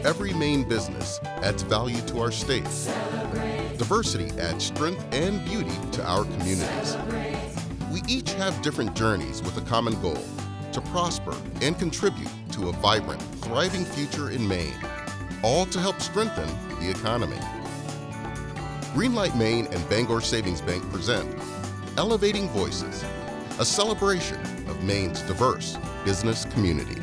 Every Maine business adds value to our state. Diversity adds strength and beauty to our communities. We each have different journeys with a common goal: to prosper and contribute to a vibrant, thriving future in Maine, all to help strengthen the economy. Greenlight Maine and Bangor Savings Bank present Elevating Voices, a celebration of Maine's diverse business community.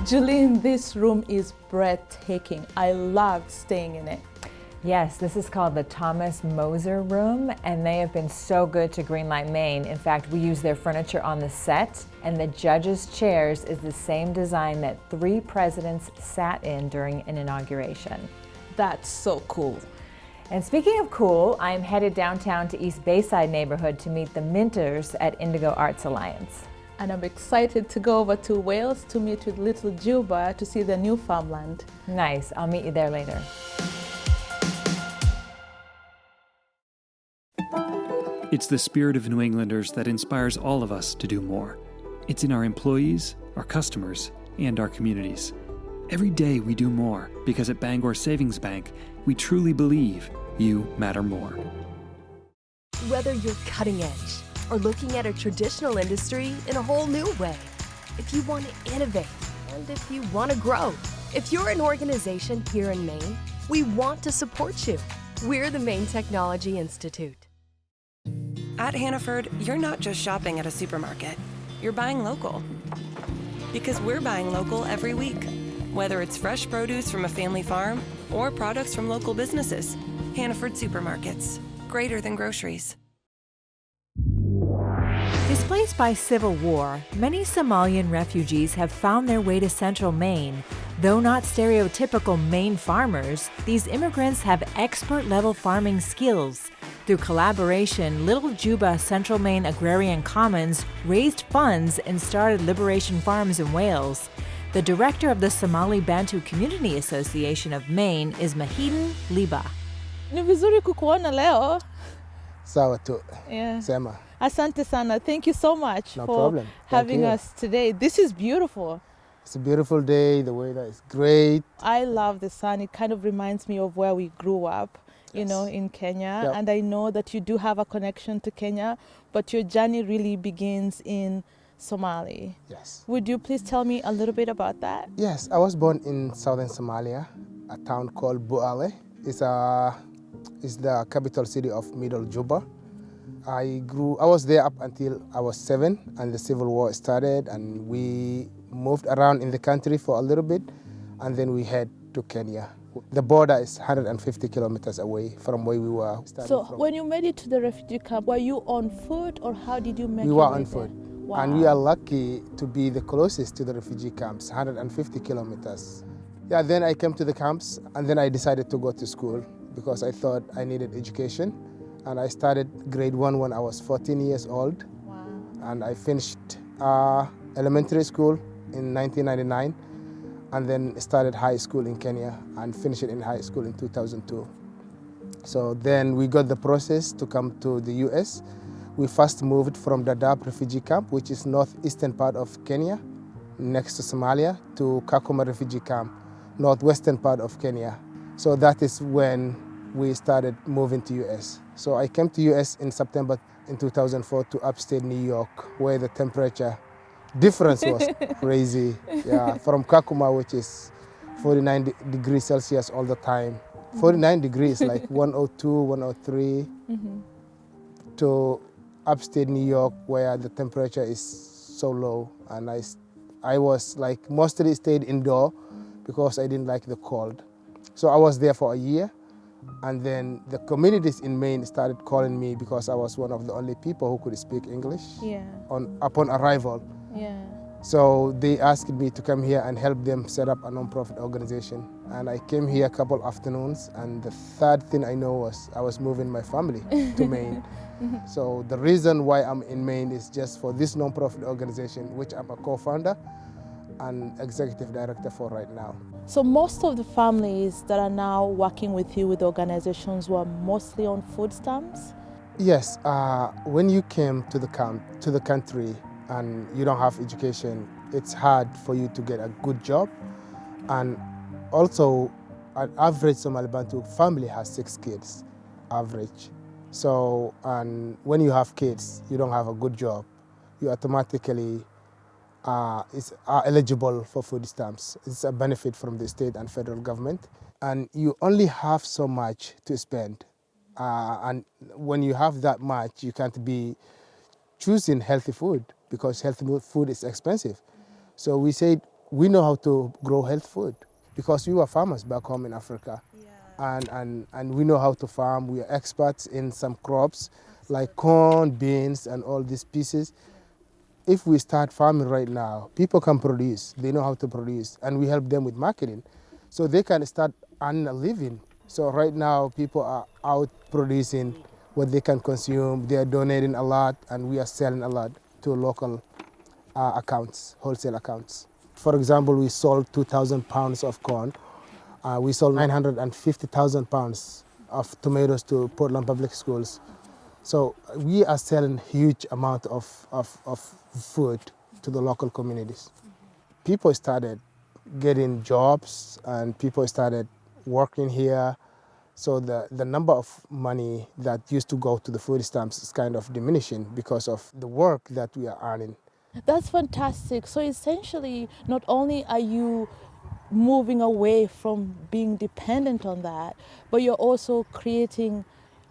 Julian, this room is breathtaking. I loved staying in it. Yes, this is called the Thomas Moser Room, and they have been so good to Greenlight Maine. In fact, we use their furniture on the set, and the judges' chairs is the same design that 3 presidents sat in during an inauguration. That's so cool. And speaking of cool, I am headed downtown to East Bayside neighborhood to meet the Minters at Indigo Arts Alliance. And I'm excited to go over to Wales to meet with little Juba to see the new farmland. Nice, I'll meet you there later. It's the spirit of New Englanders that inspires all of us to do more. It's in our employees, our customers, and our communities. Every day we do more because at Bangor Savings Bank, we truly believe you matter more. Whether you're cutting edge or looking at a traditional industry in a whole new way, if you want to innovate and if you want to grow, if you're an organization here in Maine, we want to support you. We're the Maine Technology Institute. At Hannaford, you're not just shopping at a supermarket. You're buying local. Because we're buying local every week. Whether it's fresh produce from a family farm or products from local businesses. Hannaford Supermarkets. Greater than groceries. Displaced by civil war, many Somalian refugees have found their way to central Maine. Though not stereotypical Maine farmers, these immigrants have expert-level farming skills. Through collaboration, Little Juba Central Maine Agrarian Commons raised funds and started Liberation Farms in Wales. The director of the Somali Bantu Community Association of Maine is Mahiden Liba. Ni vizuri kukuona leo. Sawa tu. Yeah. Sema. Asante sana. Thank you so much for having us today. This is beautiful. It's a beautiful day. The weather is great. I love the sun. It kind of reminds me of where we grew up, you know, in Kenya. Yep. And I know that you do have a connection to Kenya, but your journey really begins in Somali. Yes. Would you please tell me a little bit about that? Yes, I was born in southern Somalia, a town called Buale. It's the capital city of Middle Juba. I was there up until I was 7, and the civil war started, and we moved around in the country for a little bit, and then we head to Kenya. The border is 150 kilometers away from where we were starting So from. when you made it to the refugee camp, were you on foot or how did you make it? We were on foot. Wow. And we are lucky to be the closest to the refugee camps, 150 kilometers. Yeah, then I came to the camps, and then I decided to go to school because I thought I needed education. And I started grade 1 when I was 14 years old. Wow. And I finished elementary school in 1999, and then started high school in Kenya and finished it in high school in 2002. So then we got the process to come to the US. We first moved from Dadaab refugee camp, which is northeastern part of Kenya, next to Somalia, to Kakuma refugee camp, northwestern part of Kenya. So that is when we started moving to US. So I came to US in September in 2004 to upstate New York, where the temperature difference was crazy. Yeah, from Kakuma, which is 49 degrees Celsius all the time. 49 degrees, like 102, 103, to upstate New York, where the temperature is so low. And I was like mostly stayed indoor because I didn't like the cold. So I was there for a year. And then the communities in Maine started calling me because I was one of the only people who could speak English upon arrival. Yeah. So they asked me to come here and help them set up a non-profit organization. And I came here a couple afternoons, and the third thing I know was I was moving my family to Maine. So the reason why I'm in Maine is just for this non-profit organization, which I'm a co-founder. and executive director for right now. So most of the families that are now working with you with organizations were mostly on food stamps? Yes, when you came to the country and you don't have education, it's hard for you to get a good job. And also, an average Somali Bantu family has 6 kids, average. So, and when you have kids, you don't have a good job, you automatically are eligible for food stamps. It's a benefit from the state and federal government. And you only have so much to spend. And when you have that much, you can't be choosing healthy food because healthy food is expensive. So we said we know how to grow healthy food because we were farmers back home in Africa. And we know how to farm. We are experts in some crops like corn, beans, and all these pieces. If we start farming right now, people can produce. They know how to produce, and we help them with marketing. So they can start earning a living. So right now, people are out producing what they can consume. They are donating a lot, and we are selling a lot to local accounts, wholesale accounts. For example, we sold 2,000 pounds of corn. We sold 950,000 pounds of tomatoes to Portland Public Schools. So we are selling huge amount of food to the local communities. People started getting jobs and people started working here. So the number of money that used to go to the food stamps is kind of diminishing because of the work that we are earning. That's fantastic. So essentially, not only are you moving away from being dependent on that, but you're also creating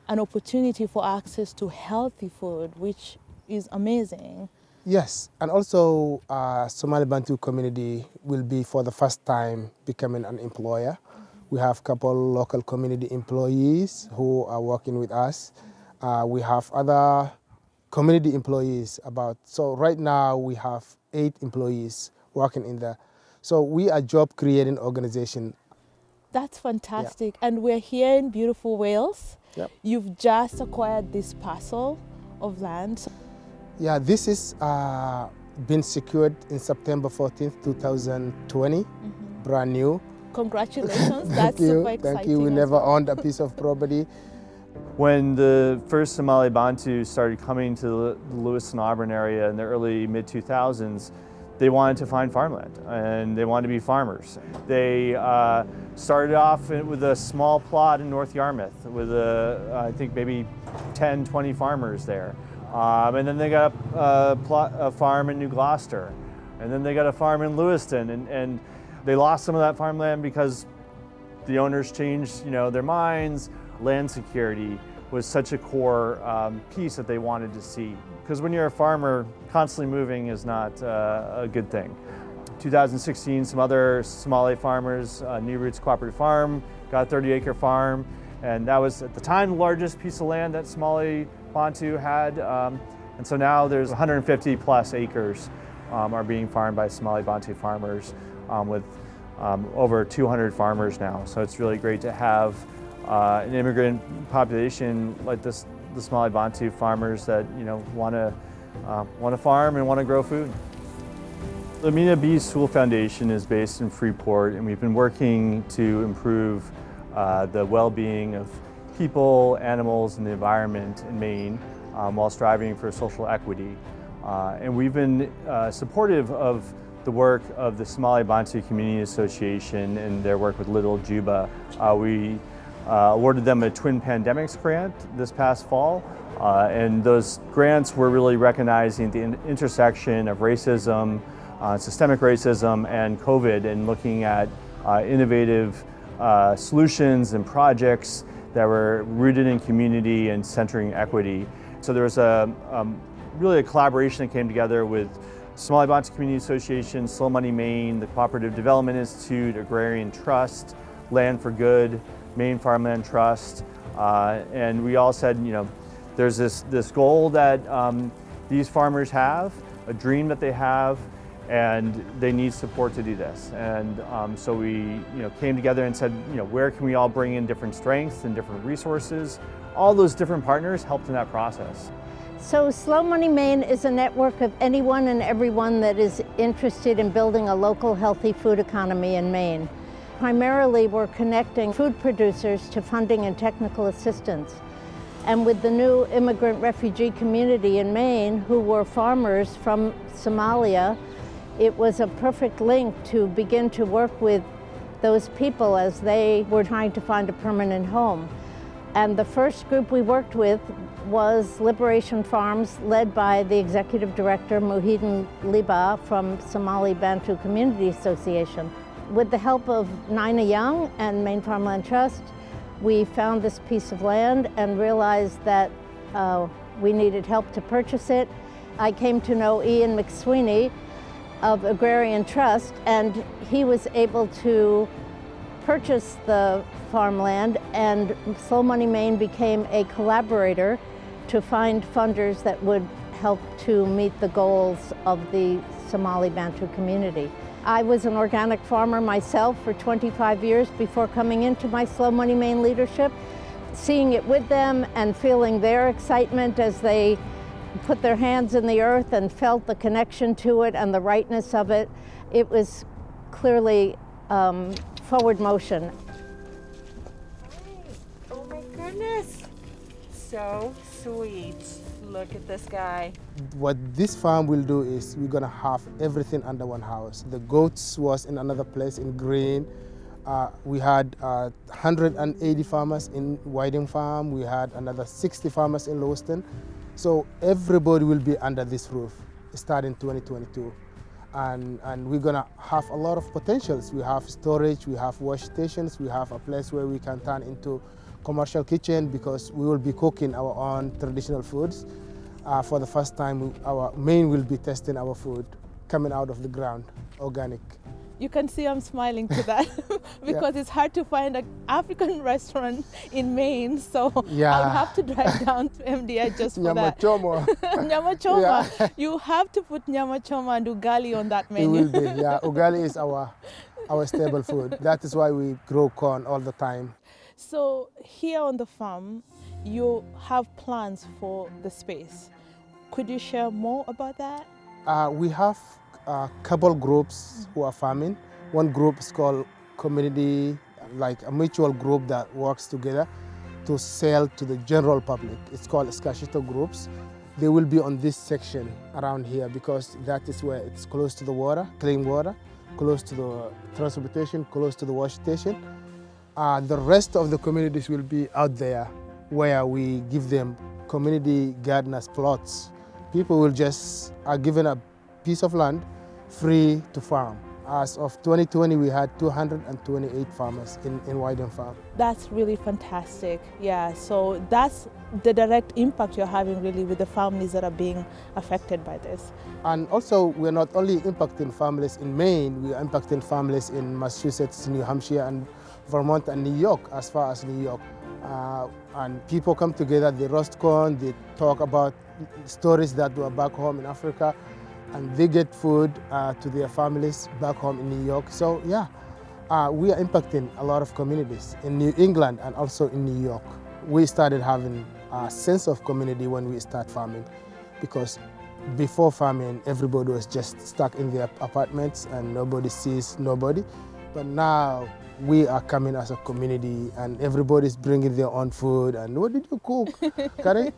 an opportunity for access to healthy food, which is amazing. Yes, and also Somali Bantu community will be for the first time becoming an employer. We have a couple local community employees who are working with us. We have other community employees so right now we have 8 employees working in there. So we are a job creating organization. That's fantastic. Yeah. And we're here in beautiful Wales. Yep. You've just acquired this parcel of land. Yeah, this is been secured in September 14th, 2020, brand new. Congratulations, that's super exciting. Thank you, we never owned a piece of property. When the first Somali Bantu started coming to the Lewis and Auburn area in the early mid-2000s, they wanted to find farmland and they wanted to be farmers. They started off with a small plot in North Yarmouth with I think maybe 10, 20 farmers there. And then they got a farm in New Gloucester. And then they got a farm in Lewiston. And they lost some of that farmland because the owners changed their minds. Land security was such a core piece that they wanted to see. Because when you're a farmer, constantly moving is not a good thing. 2016, some other Somali farmers, New Roots Cooperative Farm, got a 30-acre farm, and that was at the time the largest piece of land that Somali Bantu had. And so now there's 150 plus acres are being farmed by Somali Bantu farmers with over 200 farmers now. So it's really great to have an immigrant population like this, the Somali Bantu farmers that want to farm and want to grow food. The Mina B School Foundation is based in Freeport, and we've been working to improve the well-being of people, animals, and the environment in Maine while striving for social equity. And we've been supportive of the work of the Somali Bantu Community Association and their work with Little Juba. We awarded them a Twin Pandemics grant this past fall, and those grants were really recognizing the intersection of racism, systemic racism, and COVID, and looking at innovative solutions and projects that were rooted in community and centering equity. So there was really a collaboration that came together with Somali Bantu Community Association, Slow Money Maine, the Cooperative Development Institute, Agrarian Trust, Land for Good, Maine Farmland Trust, and we all said, there's this goal that these farmers have, a dream that they have, and they need support to do this. And so we came together and said, where can we all bring in different strengths and different resources? All those different partners helped in that process. So Slow Money Maine is a network of anyone and everyone that is interested in building a local healthy food economy in Maine. Primarily, we're connecting food producers to funding and technical assistance. And with the new immigrant refugee community in Maine, who were farmers from Somalia, it was a perfect link to begin to work with those people as they were trying to find a permanent home. And the first group we worked with was Liberation Farms, led by the executive director, Muhyiddin Liba, from Somali Bantu Community Association. With the help of Nina Young and Maine Farmland Trust, we found this piece of land and realized that we needed help to purchase it. I came to know Ian McSweeney of Agrarian Trust, and he was able to purchase the farmland, and Slow Money Maine became a collaborator to find funders that would help to meet the goals of the Somali Bantu community. I was an organic farmer myself for 25 years before coming into my Slow Money Maine leadership. Seeing it with them and feeling their excitement as they put their hands in the earth and felt the connection to it and the rightness of it, it was clearly forward motion. Oh my goodness. So sweet. Look at this guy. What this farm will do is we're gonna have everything under one house. The goats was in another place in Green. We had 180 farmers in Whiting Farm. We had another 60 farmers in Lewiston. So everybody will be under this roof starting 2022. And we're gonna have a lot of potentials. We have storage, we have wash stations, we have a place where we can turn into commercial kitchen because we will be cooking our own traditional foods. For the first time, our Maine will be testing our food coming out of the ground, organic. You can see I'm smiling to that because it's hard to find an African restaurant in Maine, so I'll have to drive down to MDI just for Nyama that. choma. Nyama choma. Yeah. You have to put nyama choma and ugali on that menu. It will be, yeah. Ugali is our staple food. That is why we grow corn all the time. So here on the farm, you have plans for the space. Could you share more about that? We have a couple groups who are farming. One group is called community, like a mutual group that works together to sell to the general public. It's called Skashito groups. They will be on this section around here because that is where it's close to the water, clean water, close to the transportation, close to the wash station. The rest of the communities will be out there where we give them community gardeners plots. People will just are given a piece of land free to farm. As of 2020, we had 228 farmers in Whiting Farm. That's really fantastic. Yeah, so that's the direct impact you're having really with the families that are being affected by this. And also, we're not only impacting families in Maine, we are impacting families in Massachusetts, New Hampshire, and Vermont, and New York, as far as New York. And people come together, they roast corn, they talk about stories that were back home in Africa, and they get food to their families back home in New York. So yeah, we are impacting a lot of communities in New England and also in New York. We started having a sense of community when we start farming, because before farming, everybody was just stuck in their apartments and nobody sees nobody. But now we are coming as a community and everybody's bringing their own food. And what did you cook? Can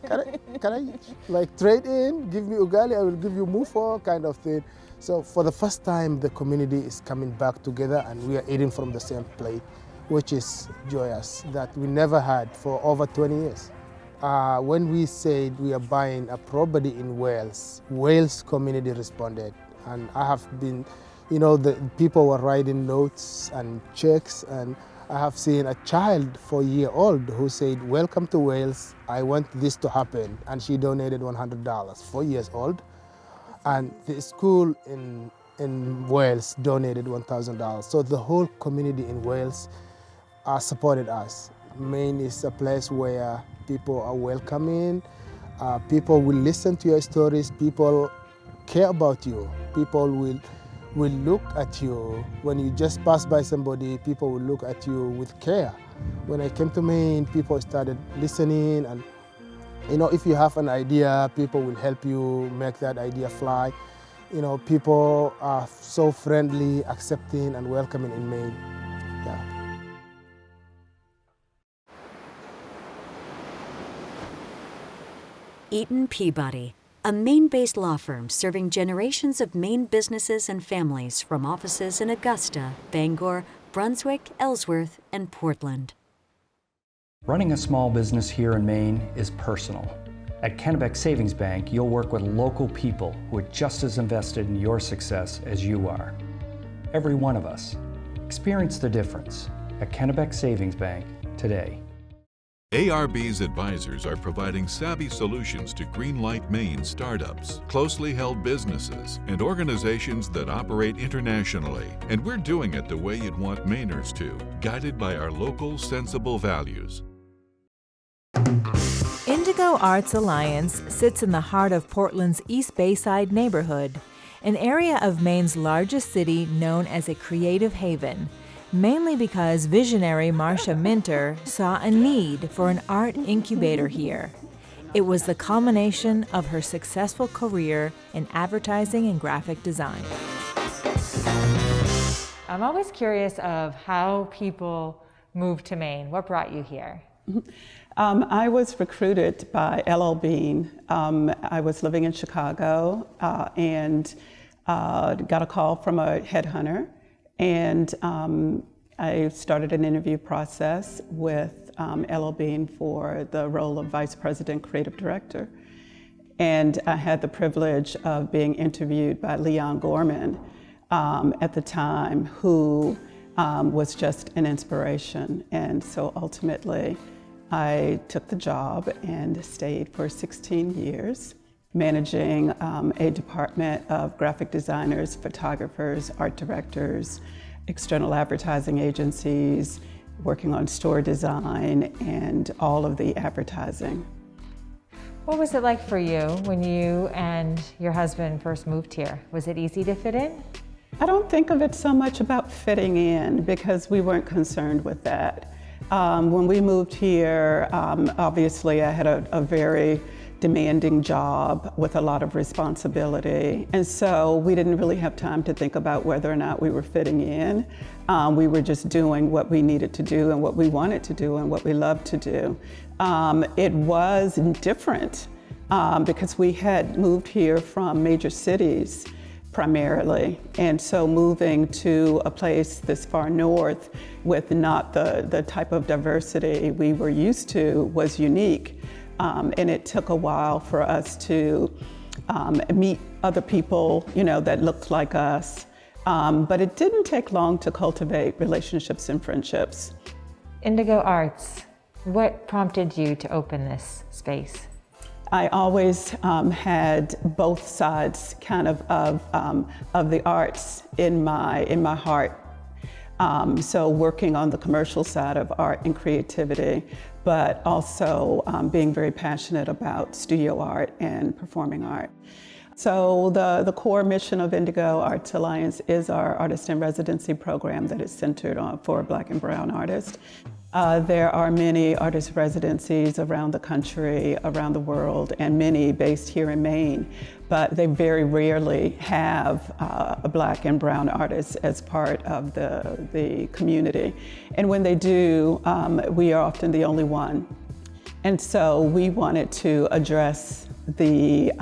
I like trade in? Give me ugali, I will give you mufo, kind of thing. So for the first time, the community is coming back together and we are eating from the same plate, which is joyous, that we never had for over 20 years. When we said we are buying a property in Wales, Wales community responded. And I have been, you know, the people were writing notes and checks, and I have seen a child 4-year-old who said, "Welcome to Wales, I want this to happen." And she donated $100, 4 years old. And the school in Wales donated $1,000. So the whole community in Wales supported us. Maine is a place where people are welcoming, people will listen to your stories, people care about you, people will look at you. When you just pass by somebody, people will look at you with care. When I came to Maine, people started listening and You know, if you have an idea, people will help you make that idea fly. You know, people are so friendly, accepting, and welcoming in Maine. Yeah. Eaton Peabody, a Maine-based law firm serving generations of Maine businesses and families from offices in Augusta, Bangor, Brunswick, Ellsworth, and Portland. Running a small business here in Maine is personal. At Kennebec Savings Bank, you'll work with local people who are just as invested in your success as you are. Every one of us. Experience the difference at Kennebec Savings Bank today. ARB's advisors are providing savvy solutions to Greenlight Maine startups, closely held businesses, and organizations that operate internationally. And we're doing it the way you'd want Mainers to, guided by our local, sensible values. Indigo Arts Alliance sits in the heart of Portland's East Bayside neighborhood, an area of Maine's largest city known as a creative haven, mainly because visionary Marcia Minter saw a need for an art incubator here. It was the culmination of her successful career in advertising and graphic design. I'm always curious of how people move to Maine. What brought you here? I was recruited by LL Bean. I was living in Chicago and got a call from a headhunter, and I started an interview process with LL Bean for the role of Vice President Creative Director. And I had the privilege of being interviewed by Leon Gorman at the time, who was just an inspiration. And so ultimately, I took the job and stayed for 16 years, managing a department of graphic designers, photographers, art directors, external advertising agencies, working on store design, and all of the advertising. What was it like for you when you and your husband first moved here? Was it easy to fit in? I don't think of it so much about fitting in, because we weren't concerned with that. When we moved here, obviously I had a very demanding job with a lot of responsibility. And so we didn't really have time to think about whether or not we were fitting in. We were just doing what we needed to do and what we wanted to do and what we loved to do. It was different because we had moved here from major cities primarily. And so moving to a place this far north with not the type of diversity we were used to was unique. And it took a while for us to meet other people, you know, that looked like us. But it didn't take long to cultivate relationships and friendships. Indigo Arts, what prompted you to open this space? I always had both sides kind of the arts in my heart. So working on the commercial side of art and creativity, but also being very passionate about studio art and performing art. So the core mission of Indigo Arts Alliance is our artist in residency program that is centered for Black and Brown artists. There are many artist residencies around the country, around the world, and many based here in Maine, but they very rarely have a Black and Brown artist as part of the community. And when they do, we are often the only one. And so we wanted to address the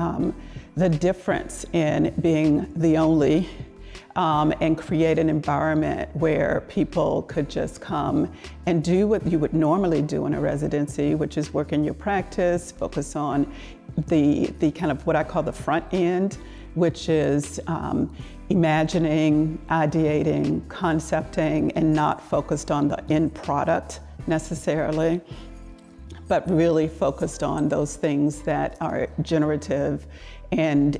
difference in being the only and create an environment where people could just come and do what you would normally do in a residency, which is work in your practice, focus on the kind of what I call the front end, which is imagining, ideating, concepting, and not focused on the end product necessarily, but really focused on those things that are generative and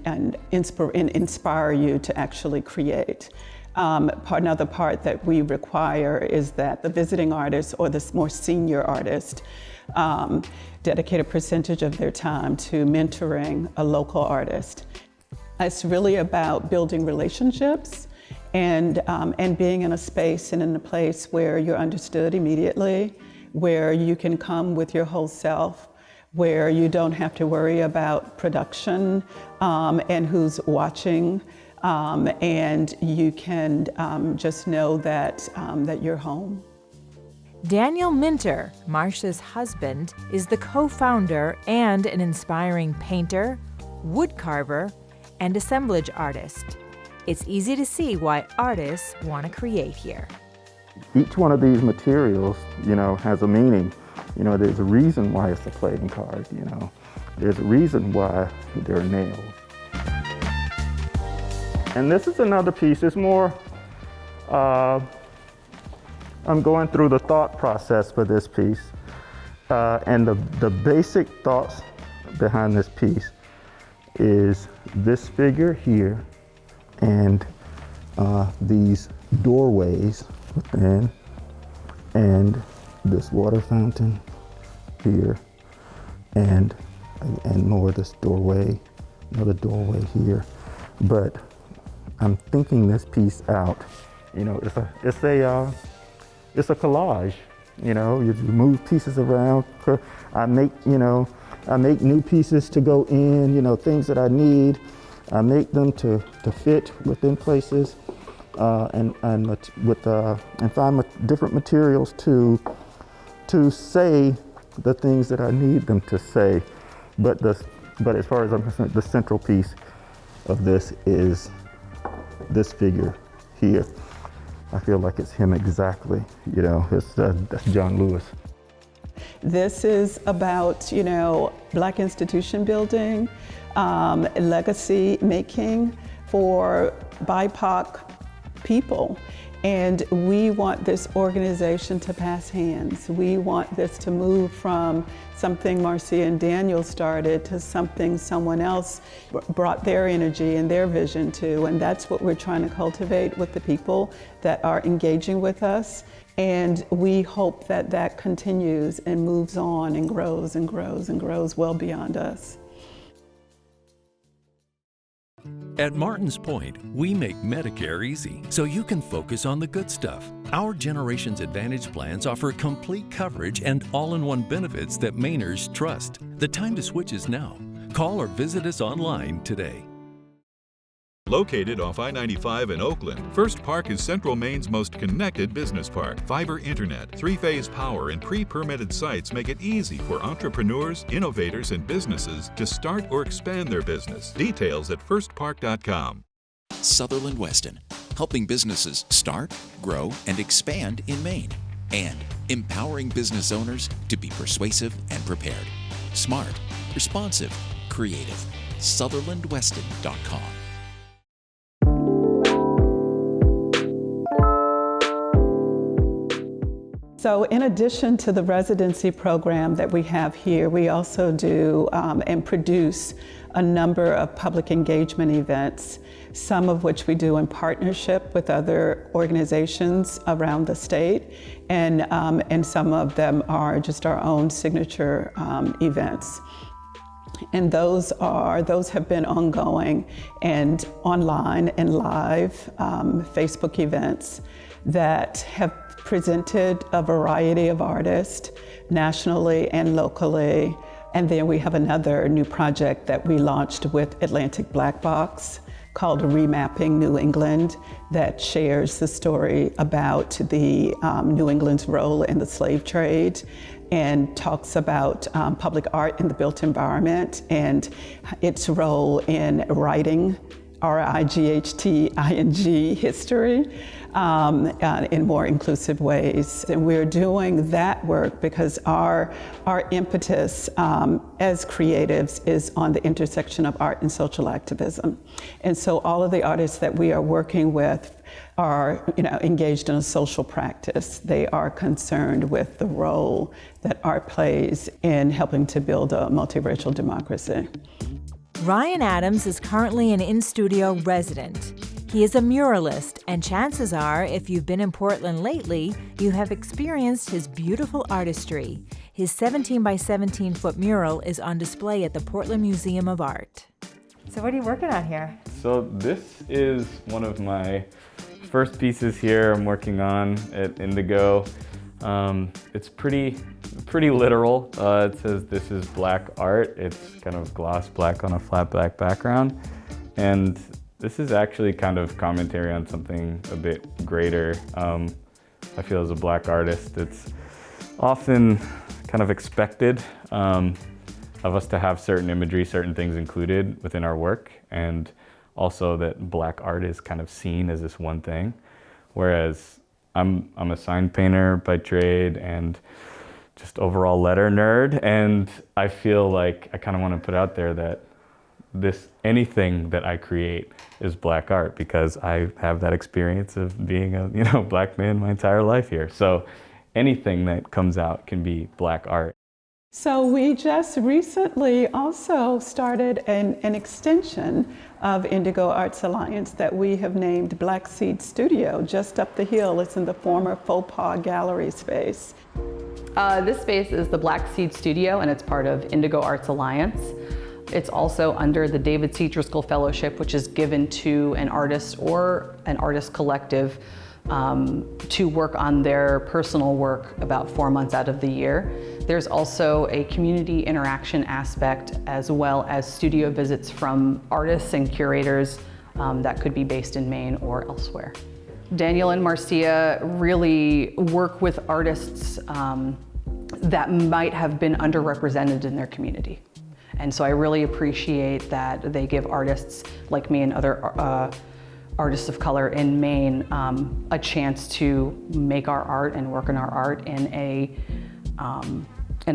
inspire you to actually create. Another part that we require is that the visiting artist or the more senior artist dedicate a percentage of their time to mentoring a local artist. It's really about building relationships and being in a space and in a place where you're understood immediately, where you can come with your whole self, where you don't have to worry about production and who's watching, and you can just know that, that you're home. Daniel Minter, Marcia's husband, is the co-founder and an inspiring painter, woodcarver, and assemblage artist. It's easy to see why artists want to create here. Each one of these materials, has a meaning. There's a reason why it's a playing card, There's a reason why they're nails. And this is another piece. It's more, I'm going through the thought process for this piece. And the basic thoughts behind this piece is this figure here and these doorways within, and this water fountain here, and more this doorway, another doorway here. But I'm thinking this piece out. It's a collage. You move pieces around. I make new pieces to go in. Things that I need. I make them to fit within places, and find different materials to say the things that I need them to say. But as far as I'm concerned, the central piece of this is this figure here. I feel like it's him exactly. That's John Lewis. This is about, Black institution building, legacy making for BIPOC people. And we want this organization to pass hands. We want this to move from something Marcia and Daniel started to something someone else brought their energy and their vision to. And that's what we're trying to cultivate with the people that are engaging with us. And we hope that that continues and moves on and grows and grows and grows well beyond us. At Martin's Point, we make Medicare easy so you can focus on the good stuff. Our Generations Advantage plans offer complete coverage and all-in-one benefits that Mainers trust. The time to switch is now. Call or visit us online today. Located off I-95 in Oakland, First Park is Central Maine's most connected business park. Fiber internet, three-phase power, and pre-permitted sites make it easy for entrepreneurs, innovators, and businesses to start or expand their business. Details at firstpark.com. Sutherland Weston, helping businesses start, grow, and expand in Maine. And empowering business owners to be persuasive and prepared. Smart, responsive, creative. SutherlandWeston.com. So in addition to the residency program that we have here, we also do and produce a number of public engagement events, some of which we do in partnership with other organizations around the state, and some of them are just our own signature events. And those have been ongoing and online and live Facebook events that have presented a variety of artists nationally and locally. And then we have another new project that we launched with Atlantic Black Box called Remapping New England that shares the story about the New England's role in the slave trade and talks about public art in the built environment and its role in writing, RIGHTING history in more inclusive ways. And we're doing that work because our impetus as creatives is on the intersection of art and social activism. And so all of the artists that we are working with are engaged in a social practice. They are concerned with the role that art plays in helping to build a multiracial democracy. Ryan Adams is currently an in-studio resident. He is a muralist, and chances are, if you've been in Portland lately, you have experienced his beautiful artistry. His 17 by 17 foot mural is on display at the Portland Museum of Art. So what are you working on here? So this is one of my first pieces here I'm working on at Indigo. It's pretty literal. It says this is black art. It's kind of gloss black on a flat black background. And this is actually kind of commentary on something a bit greater. I feel as a black artist, it's often kind of expected of us to have certain imagery, certain things included within our work, and also that black art is kind of seen as this one thing. Whereas I'm a sign painter by trade and just overall letter nerd, and I feel like I kind of want to put out there that anything that I create is black art, because I have that experience of being a black man my entire life here. So anything that comes out can be black art. So we just recently also started an extension of Indigo Arts Alliance that we have named Black Seed Studio, just up the hill. It's in the former Faux Pas Gallery space. This space is the Black Seed Studio, and it's part of Indigo Arts Alliance. It's also under the David C. Driscoll Fellowship, which is given to an artist or an artist collective to work on their personal work about 4 months out of the year. There's also a community interaction aspect, as well as studio visits from artists and curators that could be based in Maine or elsewhere. Daniel and Marcia really work with artists that might have been underrepresented in their community. And so I really appreciate that they give artists like me and other artists of color in Maine a chance to make our art and work on our art in a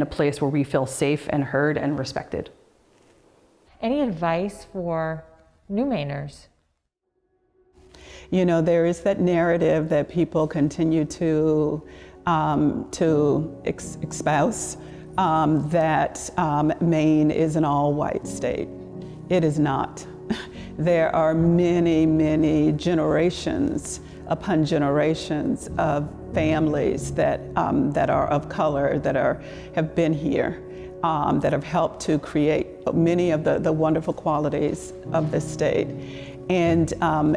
place where we feel safe and heard and respected. Any advice for new Mainers? You know, there is that narrative that people continue to espouse that Maine is an all-white state. It is not. There are many, many generations upon generations of families that are of color, that have been here, that have helped to create many of the wonderful qualities of this state. And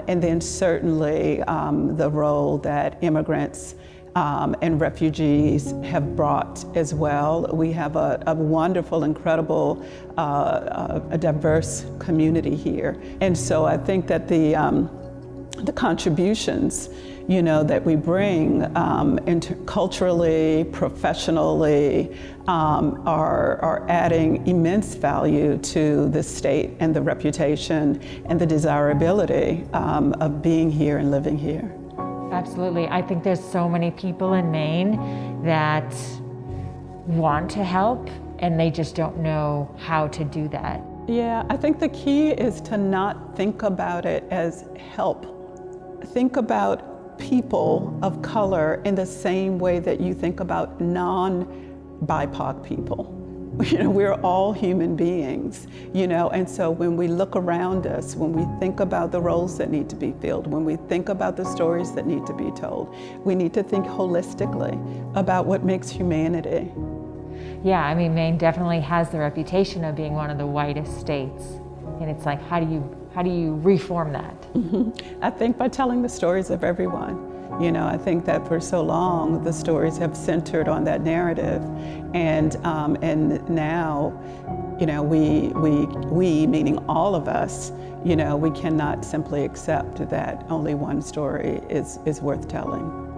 then certainly the role that immigrants and refugees have brought as well. We have a wonderful, incredible, a diverse community here. And so I think that the contributions, you know, that we bring culturally, professionally, are adding immense value to the state and the reputation and the desirability of being here and living here. Absolutely. I think there's so many people in Maine that want to help and they just don't know how to do that. Yeah, I think the key is to not think about it as help. Think about people of color in the same way that you think about non-BIPOC people. You know, we're all human beings, you know, and so when we look around us, when we think about the roles that need to be filled, when we think about the stories that need to be told, we need to think holistically about what makes humanity. Yeah, I mean, Maine definitely has the reputation of being one of the whitest states, and it's like, how do you reform that? I think by telling the stories of everyone. You know, I think that for so long the stories have centered on that narrative, and now, you know, we meaning all of us, you know, we cannot simply accept that only one story is worth telling.